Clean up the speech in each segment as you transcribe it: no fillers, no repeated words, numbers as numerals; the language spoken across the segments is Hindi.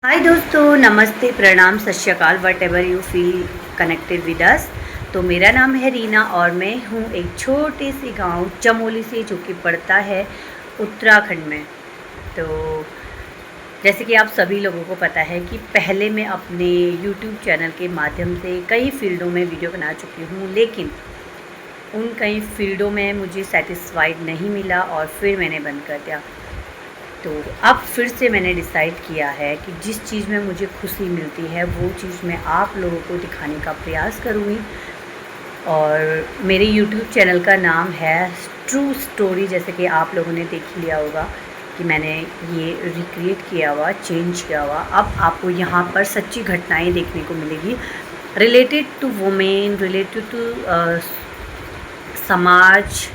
हाय दोस्तों, नमस्ते, प्रणाम, सत श्री अकाल, what ever you feel connected with us. तो मेरा नाम है रीना और मैं हूँ एक छोटे से गांव चमोली से, जो कि पड़ता है उत्तराखंड में। तो जैसे कि आप सभी लोगों को पता है कि पहले मैं अपने यूट्यूब चैनल के माध्यम से कई फील्डों में वीडियो बना चुकी हूँ, लेकिन उन कई फील्डों में मुझे सेटिस्फाइड नहीं मिला और फिर मैंने बंद कर दिया। तो अब फिर से मैंने डिसाइड किया है कि जिस चीज़ में मुझे खुशी मिलती है वो चीज़ मैं आप लोगों को दिखाने का प्रयास करूँगी। और मेरे YouTube चैनल का नाम है ट्रू स्टोरी, जैसे कि आप लोगों ने देख लिया होगा कि मैंने ये रिक्रिएट किया हुआ, चेंज किया हुआ। अब आपको यहाँ पर सच्ची घटनाएं देखने को मिलेगी related to women, related to समाज,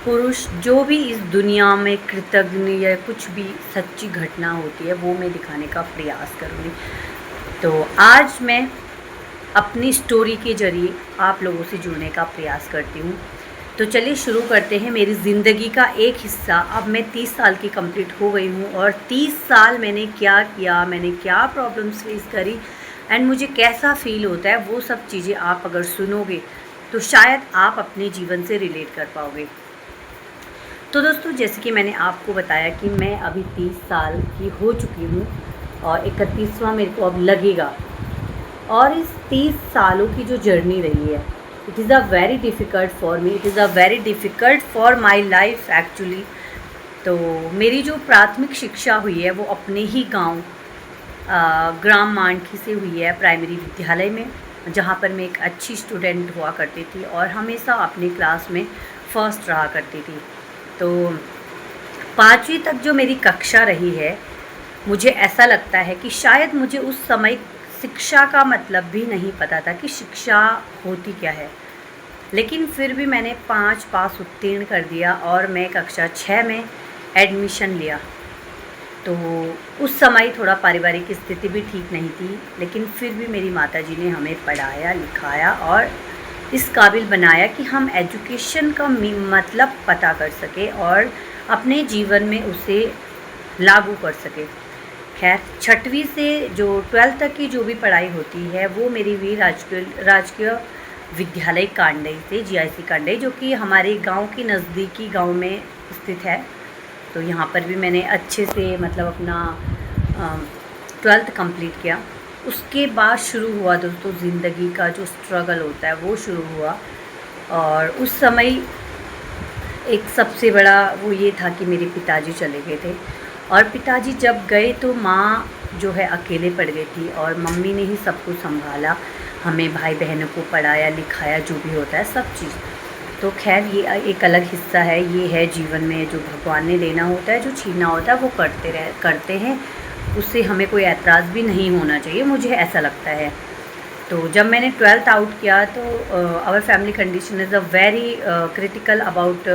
पुरुष, जो भी इस दुनिया में कृतज्ञ या कुछ भी सच्ची घटना होती है वो मैं दिखाने का प्रयास करूँगी। तो आज मैं अपनी स्टोरी के ज़रिए आप लोगों से जुड़ने का प्रयास करती हूँ। तो चलिए शुरू करते हैं। मेरी ज़िंदगी का एक हिस्सा, अब मैं 30 साल की कंप्लीट हो गई हूँ और 30 साल मैंने क्या किया, मैंने क्या प्रॉब्लम्स फेस करी एंड मुझे कैसा फ़ील होता है, वो सब चीज़ें आप अगर सुनोगे तो शायद आप अपने जीवन से रिलेट कर पाओगे। तो दोस्तों, जैसे कि मैंने आपको बताया कि मैं अभी 30 साल की हो चुकी हूँ और 31वां मेरे को अब लगेगा। और इस 30 सालों की जो जर्नी रही है, it is a very difficult for me, it is a very difficult for my life actually. तो मेरी जो प्राथमिक शिक्षा हुई है वो अपने ही गांव ग्राम मांडकी से हुई है, प्राइमरी विद्यालय में, जहाँ पर मैं एक अच्छी स्टूडेंट हुआ करती थी और हमेशा अपनी क्लास में फ़र्स्ट रहा करती थी। तो 5वीं तक जो मेरी कक्षा रही है, मुझे ऐसा लगता है कि शायद मुझे उस समय शिक्षा का मतलब भी नहीं पता था कि शिक्षा होती क्या है। लेकिन फिर भी मैंने 5 पास उत्तीर्ण कर दिया और मैं कक्षा 6 में एडमिशन लिया। तो उस समय थोड़ा पारिवारिक स्थिति भी ठीक नहीं थी, लेकिन फिर भी मेरी माताजी ने हमें पढ़ाया लिखाया और इस काबिल बनाया कि हम एजुकेशन का मतलब पता कर सके और अपने जीवन में उसे लागू कर सके। खैर, 6वीं से जो 12th तक की जो भी पढ़ाई होती है वो मेरी हुई राजकीय विद्यालय कांडई से, GIC कांडई, जो कि हमारे गांव के नज़दीकी गांव में स्थित है। तो यहाँ पर भी मैंने अच्छे से मतलब अपना 12th कंप्लीट किया। उसके बाद शुरू हुआ दोस्तों ज़िंदगी का जो स्ट्रगल होता है वो शुरू हुआ। और उस समय एक सबसे बड़ा वो ये था कि मेरे पिताजी चले गए थे और पिताजी जब गए तो माँ जो है अकेले पड़ गई थी और मम्मी ने ही सब कुछ संभाला, हमें भाई बहनों को पढ़ाया लिखाया, जो भी होता है सब चीज़। तो खैर, ये एक अलग हिस्सा है, ये है जीवन में जो भगवान ने देना होता है, जो छीनना होता है वो करते हैं, उससे हमें कोई ऐतराज़ भी नहीं होना चाहिए, मुझे ऐसा लगता है। तो जब मैंने 12th आउट किया तो our family condition is a very critical about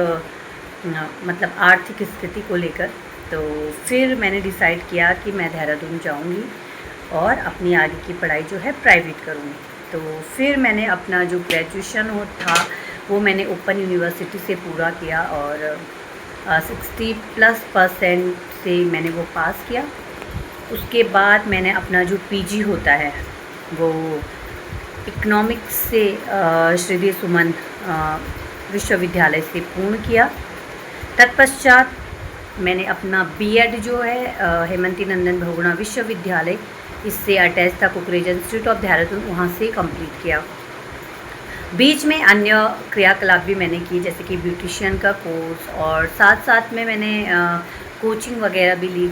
मतलब आर्थिक स्थिति को लेकर। तो फिर मैंने डिसाइड किया कि मैं देहरादून जाऊंगी और अपनी आगे की पढ़ाई जो है प्राइवेट करूँगी। तो फिर मैंने अपना जो ग्रेजुएशन हो था वो मैंने ओपन यूनिवर्सिटी से पूरा किया और 60+% से मैंने वो पास किया। उसके बाद मैंने अपना जो PG होता है वो इकोनॉमिक्स से श्रीदेव सुमन विश्वविद्यालय से पूर्ण किया। तत्पश्चात मैंने अपना B.Ed जो है हेमंती नंदन बहुगुणा विश्वविद्यालय, इससे अटैच था कुकरेजा इंस्टीट्यूट ऑफ देहरादून, वहाँ से कंप्लीट किया। बीच में अन्य क्रियाकलाप भी मैंने की, जैसे कि ब्यूटिशियन का कोर्स, और साथ साथ में मैंने कोचिंग वगैरह भी ली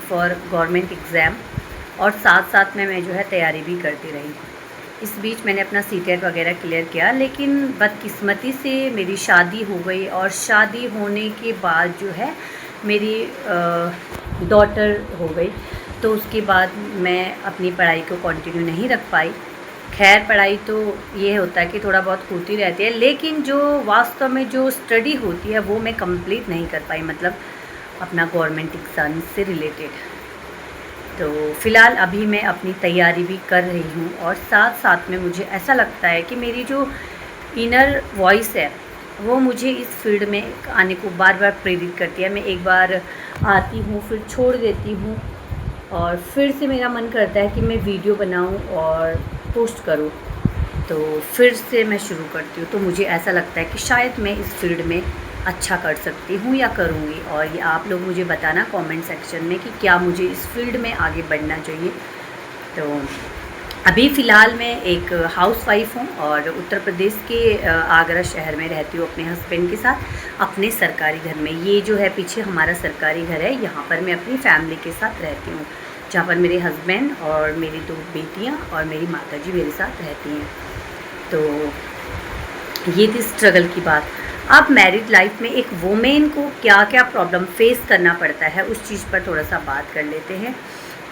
फॉर गवर्नमेंट एग्ज़ाम, और साथ साथ में मैं जो है तैयारी भी करती रही। इस बीच मैंने अपना CTET वगैरह क्लियर किया, लेकिन बदकिस्मती से मेरी शादी हो गई और शादी होने के बाद जो है मेरी डॉटर हो गई। तो उसके बाद मैं अपनी पढ़ाई को कंटिन्यू नहीं रख पाई। खैर, पढ़ाई तो ये होता है कि थोड़ा बहुत होती रहती है, लेकिन जो वास्तव में जो स्टडी होती है वो मैं कंप्लीट नहीं कर पाई, मतलब अपना गवर्नमेंट एग्ज़ाम से रिलेटेड। तो फ़िलहाल अभी मैं अपनी तैयारी भी कर रही हूँ और साथ साथ में मुझे ऐसा लगता है कि मेरी जो इनर वॉइस है वो मुझे इस फील्ड में आने को बार बार प्रेरित करती है। मैं एक बार आती हूँ फिर छोड़ देती हूँ, और फिर से मेरा मन करता है कि मैं वीडियो बनाऊं और पोस्ट करूं, तो फिर से मैं शुरू करती हूँ। तो मुझे ऐसा लगता है कि शायद मैं इस फील्ड में अच्छा कर सकती हूँ या करूँगी। और ये आप लोग मुझे बताना कमेंट सेक्शन में कि क्या मुझे इस फील्ड में आगे बढ़ना चाहिए। तो अभी फ़िलहाल मैं एक हाउसवाइफ हूँ और उत्तर प्रदेश के आगरा शहर में रहती हूँ अपने हस्बैंड के साथ अपने सरकारी घर में। ये जो है पीछे हमारा सरकारी घर है, यहाँ पर मैं अपनी फैमिली के साथ रहती हूँ, जहाँ पर मेरे हस्बैंड और मेरी 2 बेटियाँ और मेरी माताजी मेरे साथ रहती हैं। तो ये थी स्ट्रगल की बात। अब मैरिड लाइफ में एक वुमेन को क्या क्या प्रॉब्लम फेस करना पड़ता है उस चीज़ पर थोड़ा सा बात कर लेते हैं।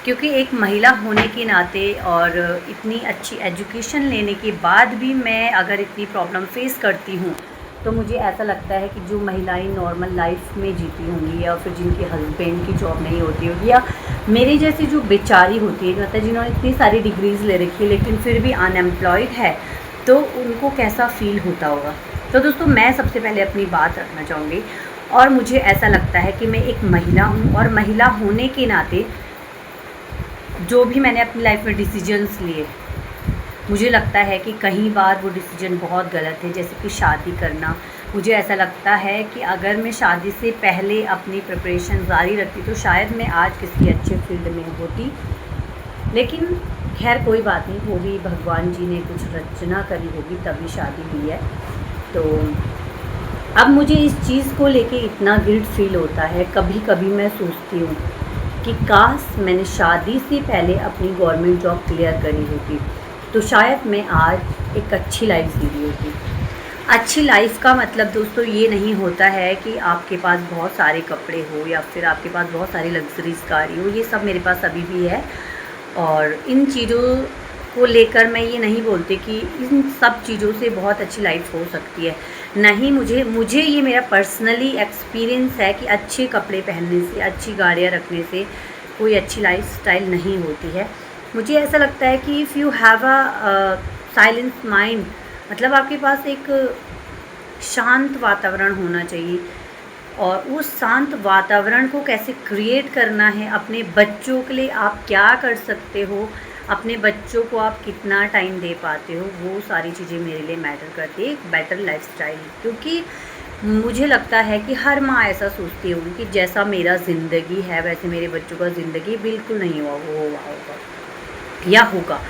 क्योंकि एक महिला होने के नाते और इतनी अच्छी एजुकेशन लेने के बाद भी मैं अगर इतनी प्रॉब्लम फेस करती हूँ, तो मुझे ऐसा लगता है कि जो महिलाएं नॉर्मल लाइफ में जीती होंगी या फिर जिनके हस्बैंड की जॉब नहीं होती होगी या मेरे जैसी जो बेचारी होती है, मतलब जिन्होंने इतनी सारी डिग्रीज़ ले रखी है लेकिन फिर भी अनएम्प्लॉयड है, तो उनको कैसा फ़ील होता होगा। तो दोस्तों मैं सबसे पहले अपनी बात रखना चाहूँगी और मुझे ऐसा लगता है कि मैं एक महिला हूँ और महिला होने के नाते जो भी मैंने अपनी लाइफ में डिसीजंस लिए, मुझे लगता है कि कई बार वो डिसीजन बहुत गलत है। जैसे कि शादी करना, मुझे ऐसा लगता है कि अगर मैं शादी से पहले अपनी प्रिपरेशन जारी रखती तो शायद मैं आज किसी अच्छे फील्ड में होती। लेकिन खैर कोई बात नहीं, वो भी भगवान जी ने कुछ रचना करी होगी तभी शादी हुई है। तो अब मुझे इस चीज़ को लेके इतना गिल्ट फील होता है, कभी कभी मैं सोचती हूँ कि काश मैंने शादी से पहले अपनी गवर्नमेंट जॉब क्लियर करी होती तो शायद मैं आज एक अच्छी लाइफ जी रही होती। अच्छी लाइफ का मतलब दोस्तों ये नहीं होता है कि आपके पास बहुत सारे कपड़े हो या फिर आपके पास बहुत सारी लग्जरीज गाड़ी हो। ये सब मेरे पास अभी भी है और इन चीज़ों को लेकर मैं ये नहीं बोलती कि इन सब चीज़ों से बहुत अच्छी लाइफ हो सकती है। नहीं, मुझे ये मेरा पर्सनली एक्सपीरियंस है कि अच्छे कपड़े पहनने से, अच्छी गाड़ियाँ रखने से कोई अच्छी लाइफस्टाइल नहीं होती है। मुझे ऐसा लगता है कि if you have a silence mind, मतलब आपके पास एक शांत वातावरण होना चाहिए। और उस शांत वातावरण को कैसे क्रिएट करना है, अपने बच्चों के लिए आप क्या कर सकते हो, अपने बच्चों को आप कितना टाइम दे पाते हो, वो सारी चीज़ें मेरे लिए मैटर करती है एक बेटर लाइफस्टाइल। क्योंकि मुझे लगता है कि हर माँ ऐसा सोचती होगी कि जैसा मेरा ज़िंदगी है वैसे मेरे बच्चों का ज़िंदगी बिल्कुल नहीं हुआ, वो हुआ होगा या होगा।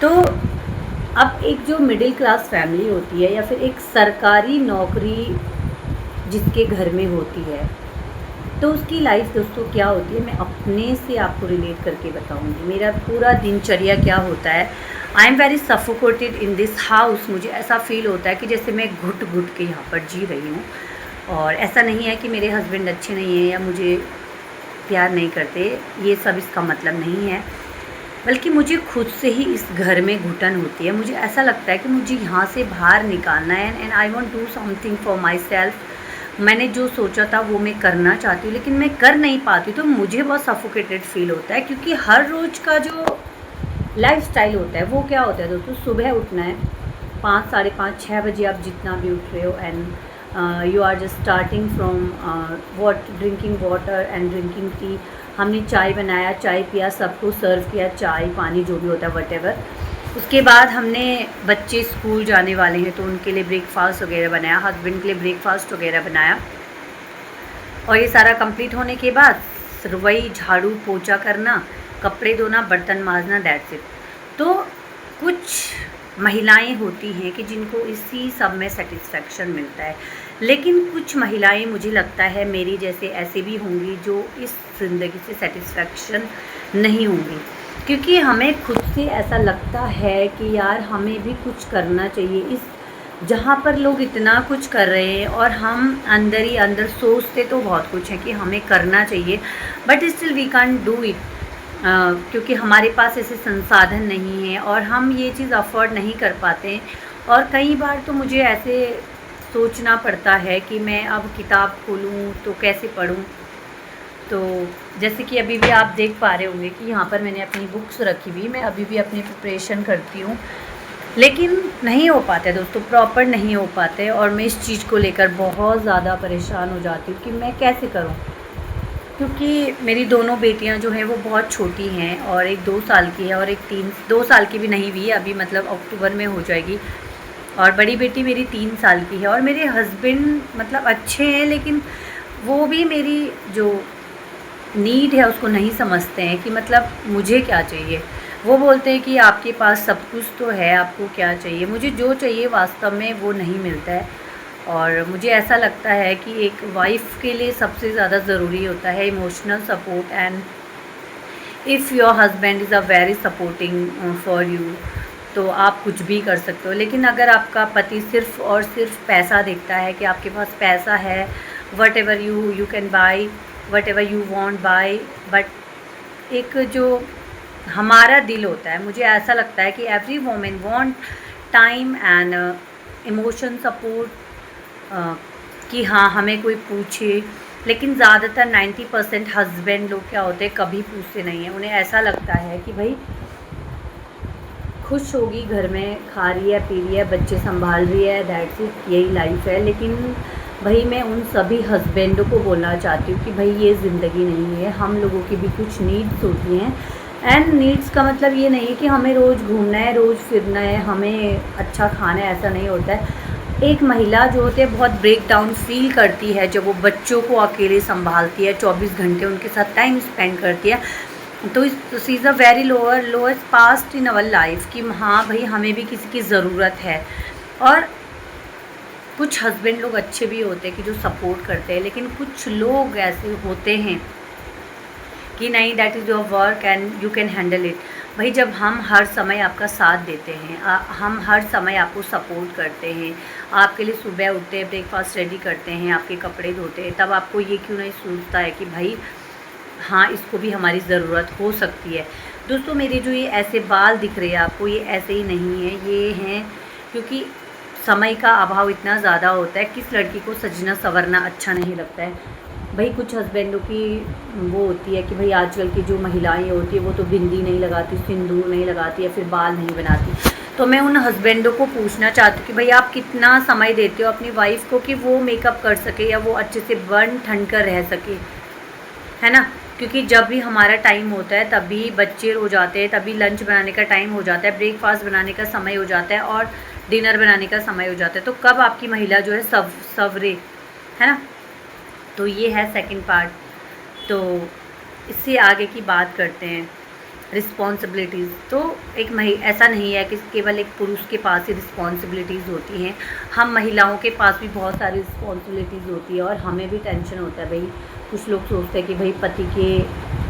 तो अब एक जो मिडिल क्लास फैमिली होती है या फिर एक सरकारी नौकरी जिसके घर में होती है, तो उसकी लाइफ दोस्तों क्या होती है, मैं अपने से आपको रिलेट करके बताऊंगी। मेरा पूरा दिनचर्या क्या होता है। I am very suffocated in this house. मुझे ऐसा फील होता है कि जैसे मैं घुट घुट के यहाँ पर जी रही हूँ। और ऐसा नहीं है कि मेरे हस्बैंड अच्छे नहीं हैं या मुझे प्यार नहीं करते, ये सब इसका मतलब नहीं है, बल्कि मुझे खुद से ही इस घर में घुटन होती है। मुझे ऐसा लगता है कि मुझे यहाँ से बाहर निकालना है and I want do something for my self. मैंने जो सोचा था वो मैं करना चाहती हूँ लेकिन मैं कर नहीं पाती, तो मुझे बहुत सफोकेटेड फील होता है। क्योंकि हर रोज़ का जो लाइफस्टाइल होता है वो क्या होता है दोस्तों, सुबह उठना है 5, साढ़े 5, 6 बजे आप जितना भी उठ रहे हो and you are just starting from drinking water and drinking tea. हमने चाय बनाया, चाय पिया, सबको सर्व किया, चाय पानी जो भी होता है वटेवर। उसके बाद हमने बच्चे स्कूल जाने वाले हैं तो उनके लिए ब्रेकफास्ट वगैरह बनाया, हस्बैंड के लिए ब्रेकफास्ट वगैरह बनाया। और ये सारा कंप्लीट होने के बाद वही झाड़ू पोछा करना, कपड़े धोना, बर्तन मांजना, दैट्स इट। तो कुछ महिलाएं होती हैं कि जिनको इसी सब में सेटिस्फेक्शन मिलता है, लेकिन कुछ महिलाएं मुझे लगता है मेरी जैसे ऐसे भी होंगी जो इस ज़िंदगी से सेटिस्फेक्शन नहीं होंगी। क्योंकि हमें खुद से ऐसा लगता है कि यार हमें भी कुछ करना चाहिए इस जहाँ पर लोग इतना कुछ कर रहे हैं और हम अंदर ही अंदर सोचते तो बहुत कुछ है कि हमें करना चाहिए, but still we can't do it. क्योंकि हमारे पास ऐसे संसाधन नहीं है और हम ये चीज़ अफोर्ड नहीं कर पाते। और कई बार तो मुझे ऐसे सोचना पड़ता है कि मैं अब किताब खोलूँ तो कैसे पढूँ। तो जैसे कि अभी भी आप देख पा रहे होंगे कि यहाँ पर मैंने अपनी बुक्स रखी हुई, मैं अभी भी अपनी प्रिपरेशन करती हूँ, लेकिन नहीं हो पाते दोस्तों, प्रॉपर नहीं हो पाते। और मैं इस चीज़ को लेकर बहुत ज़्यादा परेशान हो जाती हूँ कि मैं कैसे करूँ। क्योंकि मेरी दोनों बेटियां जो हैं वो बहुत छोटी हैं, और एक 2 साल की है और एक 2 साल की भी नहीं हुई अभी, मतलब अक्टूबर में हो जाएगी। और बड़ी बेटी मेरी 3 साल की है। और मेरे हस्बैंड मतलब अच्छे हैं, लेकिन वो भी मेरी जो नीड है उसको नहीं समझते हैं कि मतलब मुझे क्या चाहिए। वो बोलते हैं कि आपके पास सब कुछ तो है, आपको क्या चाहिए। मुझे जो चाहिए वास्तव में वो नहीं मिलता है। और मुझे ऐसा लगता है कि एक वाइफ़ के लिए सबसे ज़्यादा ज़रूरी होता है emotional support. And if your husband is a very supporting for you, तो आप कुछ भी कर सकते हो। लेकिन अगर आपका पति सिर्फ़ और सिर्फ पैसा देखता है कि आपके पास पैसा है, what ever you can buy what ever you want by, but एक जो हमारा दिल होता है, मुझे ऐसा लगता है कि every women want time and emotion support, कि हाँ हमें कोई पूछे। लेकिन ज़्यादातर 90% हस्बैंड लोग क्या होते हैं, कभी पूछते नहीं हैं। उन्हें ऐसा लगता है कि भाई खुश होगी, घर में खा रही है, पी रही है, बच्चे संभाल रही है, दैट्स इट, यही लाइफ है। लेकिन भाई मैं उन सभी हस्बैंडों को बोलना चाहती हूँ कि भाई ये ज़िंदगी नहीं है, हम लोगों की भी कुछ नीड्स होती हैं। एंड नीड्स का मतलब ये नहीं है कि हमें रोज़ घूमना है, रोज़ फिरना है, हमें अच्छा खाना है, ऐसा नहीं होता है। एक महिला जो होती है बहुत ब्रेक डाउन फील करती है जब वो बच्चों को अकेले संभालती है, 24 घंटे उनके साथ टाइम स्पेंड करती है। तो she is a very lowest past in our life कि हाँ भाई हमें भी किसी की ज़रूरत है। और कुछ हस्बैंड लोग अच्छे भी होते हैं कि जो सपोर्ट करते हैं, लेकिन कुछ लोग ऐसे होते हैं कि नहीं, that is your work and you can handle it. भाई जब हम हर समय आपका साथ देते हैं, हम हर समय आपको सपोर्ट करते हैं, आपके लिए सुबह उठते हैं, ब्रेकफास्ट रेडी करते हैं, आपके कपड़े धोते हैं, तब आपको ये क्यों नहीं सोचता है कि भाई हाँ इसको भी हमारी ज़रूरत हो सकती है। दोस्तों मेरे जो ये ऐसे बाल दिख रहे हैं आपको, ये ऐसे ही नहीं है, ये हैं क्योंकि समय का अभाव इतना ज़्यादा होता है। किस लड़की को सजना संवरना अच्छा नहीं लगता है। भाई कुछ हस्बैंडों की वो होती है कि भाई आजकल की जो महिलाएं होती है वो तो बिंदी नहीं लगाती, सिंदूर नहीं लगाती, या फिर बाल नहीं बनाती। तो मैं उन हस्बैंडों को पूछना चाहती हूँ कि भाई आप कितना समय देते हो अपनी वाइफ को कि वो मेकअप कर सके या वो अच्छे से बन ठन कर रह सके, है ना। क्योंकि जब भी हमारा टाइम होता है तभी बच्चे हो जाते हैं, तभी लंच बनाने का टाइम हो जाता है, ब्रेकफास्ट बनाने का समय हो जाता है और डिनर बनाने का समय हो जाता है। तो कब आपकी महिला जो है सवरे, है ना। तो ये है सेकंड पार्ट। तो इससे आगे की बात करते हैं रिस्पॉन्सिबिलिटीज़। तो एक ऐसा नहीं है कि केवल एक पुरुष के पास ही रिस्पॉन्सिबिलिटीज़ होती हैं, हम महिलाओं के पास भी बहुत सारी रिस्पॉन्सिबिलिटीज़ होती है और हमें भी टेंशन होता है। भाई कुछ लोग सोचते हैं कि भाई पति के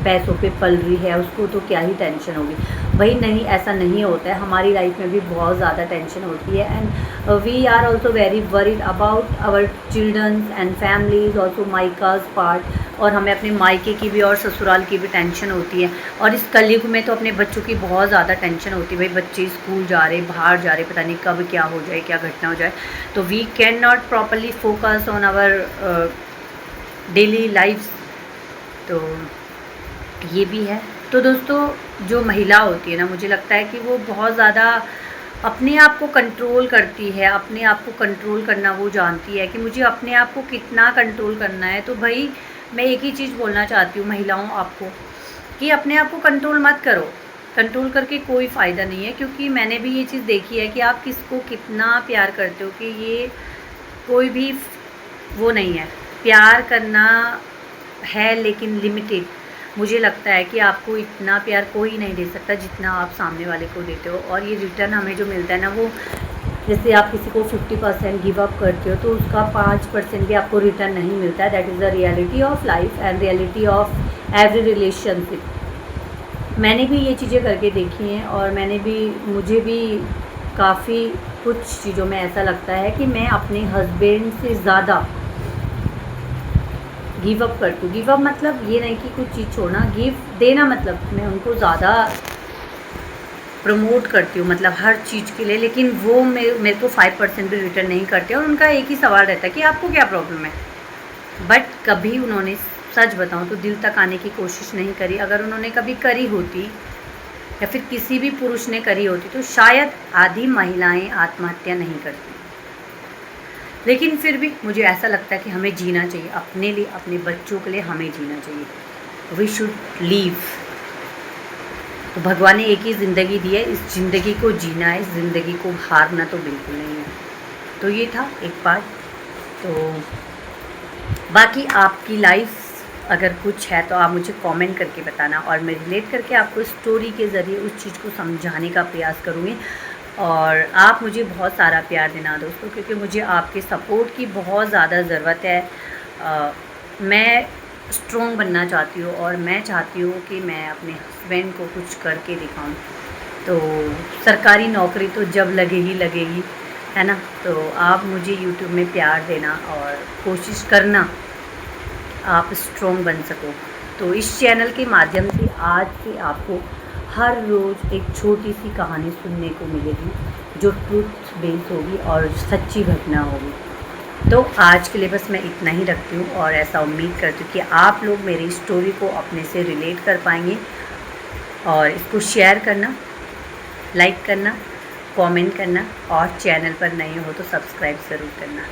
पैसों पे पल रही है, उसको तो क्या ही टेंशन होगी। भाई नहीं, ऐसा नहीं होता है, हमारी लाइफ में भी बहुत ज़्यादा टेंशन होती है। And we are also very worried about our childrens and families also माइकाज पार्ट। और हमें अपने मायके की भी और ससुराल की भी टेंशन होती है। और इस कलयुग में तो अपने बच्चों की बहुत ज़्यादा टेंशन होती है। भाई बच्चे स्कूल जा रहे, बाहर जा रहे, पता नहीं कब क्या हो जाए, क्या घटना हो जाए। तो we can not properly focus on our daily life. तो ये भी है। तो दोस्तों जो महिला होती है ना, मुझे लगता है कि वो बहुत ज़्यादा अपने आप को कंट्रोल करती है, अपने आप को कंट्रोल करना वो जानती है कि मुझे अपने आप को कितना कंट्रोल करना है। तो भाई मैं एक ही चीज़ बोलना चाहती हूँ महिलाओं आपको कि अपने आप को कंट्रोल मत करो, कंट्रोल करके कोई फ़ायदा नहीं है। क्योंकि मैंने भी ये चीज़ देखी है कि आप किसको कितना प्यार करते हो कि ये कोई भी वो नहीं है। प्यार करना है लेकिन लिमिटेड। मुझे लगता है कि आपको इतना प्यार कोई नहीं दे सकता जितना आप सामने वाले को देते हो। और ये रिटर्न हमें जो मिलता है ना, वो जैसे आप किसी को 50% गिव अप करते हो तो उसका 5% भी आपको रिटर्न नहीं मिलता है। That is the reality of life and reality of every relationship. मैंने भी ये चीज़ें करके देखी हैं और मुझे भी काफ़ी कुछ चीज़ों में ऐसा लगता है कि मैं अपने हस्बैंड से ज़्यादा गिव अप करती हूँ। गिव अप मतलब ये नहीं कि कुछ चीज़ छोड़ना, गिव देना मतलब मैं उनको ज़्यादा प्रमोट करती हूँ, मतलब हर चीज़ के लिए। लेकिन वो मेरे को 5% भी रिटर्न नहीं करते। और उनका एक ही सवाल रहता है कि आपको क्या प्रॉब्लम है। बट कभी उन्होंने, सच बताऊँ तो, दिल तक आने की कोशिश नहीं करी। अगर उन्होंने कभी करी होती या फिर किसी भी पुरुष ने करी होती तो शायद आधी महिलाएं आत्महत्या नहीं करती। लेकिन फिर भी मुझे ऐसा लगता है कि हमें जीना चाहिए अपने लिए, अपने बच्चों के लिए हमें जीना चाहिए। We should live. तो भगवान ने एक ही ज़िंदगी दी है, इस ज़िंदगी को जीना है, इस ज़िंदगी को हारना तो बिल्कुल नहीं है। तो ये था एक पार्ट। तो बाकी आपकी लाइफ अगर कुछ है तो आप मुझे कमेंट करके बताना, और मैं रिलेट करके आपको स्टोरी के ज़रिए उस चीज़ को समझाने का प्रयास करूँगी। और आप मुझे बहुत सारा प्यार देना दोस्तों, क्योंकि मुझे आपके सपोर्ट की बहुत ज़्यादा ज़रूरत है। मैं स्ट्रॉन्ग बनना चाहती हूँ, और मैं चाहती हूँ कि मैं अपने हस्बैंड को कुछ करके दिखाऊँ। तो सरकारी नौकरी तो जब लगेगी लगेगी, है ना। तो आप मुझे यूट्यूब में प्यार देना और कोशिश करना आप स्ट्रॉन्ग बन सको। तो इस चैनल के माध्यम से आज से आपको हर रोज़ एक छोटी सी कहानी सुनने को मिलेगी, जो ट्रूथ बेस्ड होगी और सच्ची घटना होगी। तो आज के लिए बस मैं इतना ही रखती हूँ, और ऐसा उम्मीद करती हूँ कि आप लोग मेरी स्टोरी को अपने से रिलेट कर पाएंगे। और इसको शेयर करना, लाइक करना, कमेंट करना, और चैनल पर नए हो तो सब्सक्राइब ज़रूर करना।